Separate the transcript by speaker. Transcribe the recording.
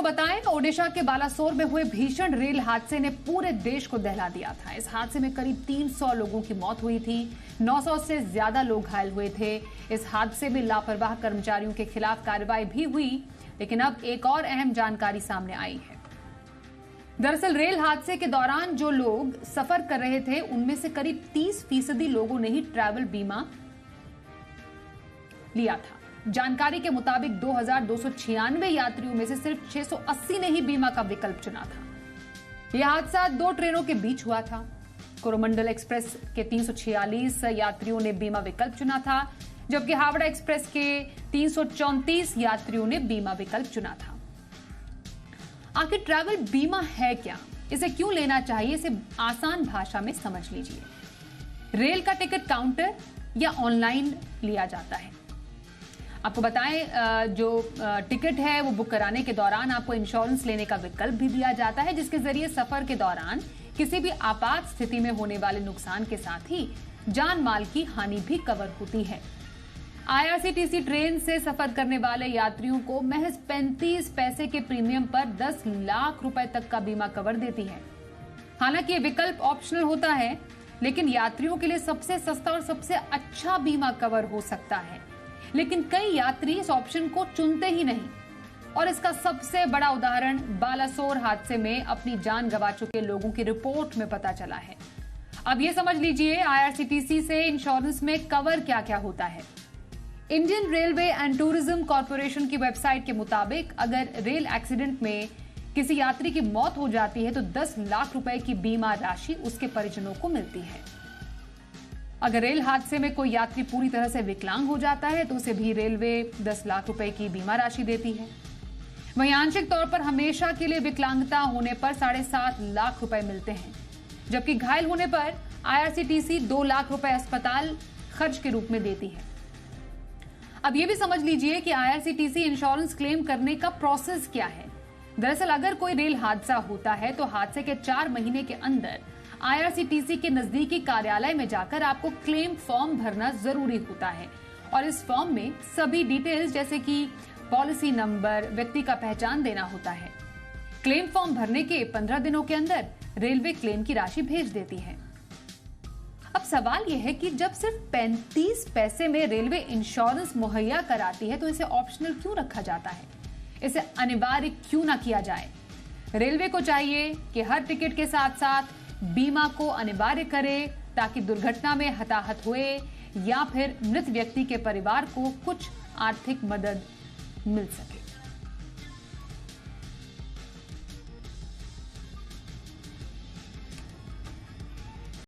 Speaker 1: बताएं, ओडिशा के बालासोर में हुए भीषण रेल हादसे ने पूरे देश को दहला दिया था। इस हादसे में करीब 300 लोगों की मौत हुई थी, 900 से ज्यादा लोग घायल हुए थे। इस हादसे में लापरवाह कर्मचारियों के खिलाफ कार्रवाई भी हुई, लेकिन अब एक और अहम जानकारी सामने आई है। दरअसल रेल हादसे के दौरान जो लोग सफर कर रहे थे, उनमें से करीब 30% लोगों ने ही ट्रैवल बीमा लिया था। जानकारी के मुताबिक 2296 यात्रियों में से सिर्फ 680 ने ही बीमा का विकल्प चुना था। यह हादसा 2 ट्रेनों के बीच हुआ था। कोरोमंडल एक्सप्रेस के 346 यात्रियों ने बीमा विकल्प चुना था, जबकि हावड़ा एक्सप्रेस के 334 यात्रियों ने बीमा विकल्प चुना था। आखिर ट्रैवल बीमा है क्या, इसे क्यों लेना चाहिए, इसे आसान भाषा में समझ लीजिए। रेल का टिकट काउंटर या ऑनलाइन लिया जाता है। आपको बताएं, जो टिकट है वो बुक कराने के दौरान आपको इंश्योरेंस लेने का विकल्प भी दिया जाता है, जिसके जरिए सफर के दौरान किसी भी आपात स्थिति में होने वाले नुकसान के साथ ही जान माल की हानि भी कवर होती है। आईआरसीटीसी ट्रेन से सफर करने वाले यात्रियों को महज 35 पैसे के प्रीमियम पर 10 लाख रुपए तक का बीमा कवर देती है। हालांकि ये विकल्प ऑप्शनल होता है, लेकिन यात्रियों के लिए सबसे सस्ता और सबसे अच्छा बीमा कवर हो सकता है। लेकिन कई यात्री इस ऑप्शन को चुनते ही नहीं, और इसका सबसे बड़ा उदाहरण बालासोर हादसे में अपनी जान गंवा चुके लोगों की रिपोर्ट में पता चला है। अब ये समझ लीजिए आईआरसीटीसी से इंश्योरेंस में कवर क्या क्या होता है। Indian railway and tourism corporation की वेबसाइट के मुताबिक अगर रेल एक्सीडेंट में किसी यात्री की मौत हो जाती है तो 10 लाख रुपए की बीमा राशि उसके परिजनों को मिलती है। अगर रेल हादसे में कोई यात्री पूरी तरह से विकलांग हो जाता है तो उसे भी रेलवे 10 लाख रुपए की बीमा राशि देती है। वहीं आंशिक तौर पर हमेशा के लिए विकलांगता होने पर 7.5 लाख रुपए मिलते हैं, जबकि घायल होने पर आईआरसीटीसी 2 लाख रुपए अस्पताल खर्च के रूप में देती है। अब यह भी समझ लीजिए कि आईआरसीटीसी इंश्योरेंस क्लेम करने का प्रोसेस क्या है। दरअसल अगर कोई रेल हादसा होता है तो हादसे के 4 महीने के अंदर आईआरसीटीसी के नजदीकी कार्यालय में जाकर आपको क्लेम फॉर्म भरना जरूरी होता है, और इस फॉर्म में सभी डिटेल्स जैसे कि पॉलिसी नंबर, व्यक्ति का पहचान देना होता है। क्लेम फॉर्म भरने के 15 दिनों के अंदर रेलवे क्लेम की राशि भेज देती है। अब सवाल यह है कि जब सिर्फ 35 पैसे में रेलवे इंश्योरेंस मुहैया कराती है तो इसे ऑप्शनल क्यों रखा जाता है, इसे अनिवार्य क्यों ना किया जाए। रेलवे को चाहिए कि हर टिकट के साथ साथ बीमा को अनिवार्य करे, ताकि दुर्घटना में हताहत हुए या फिर मृत व्यक्ति के परिवार को कुछ आर्थिक मदद मिल सके।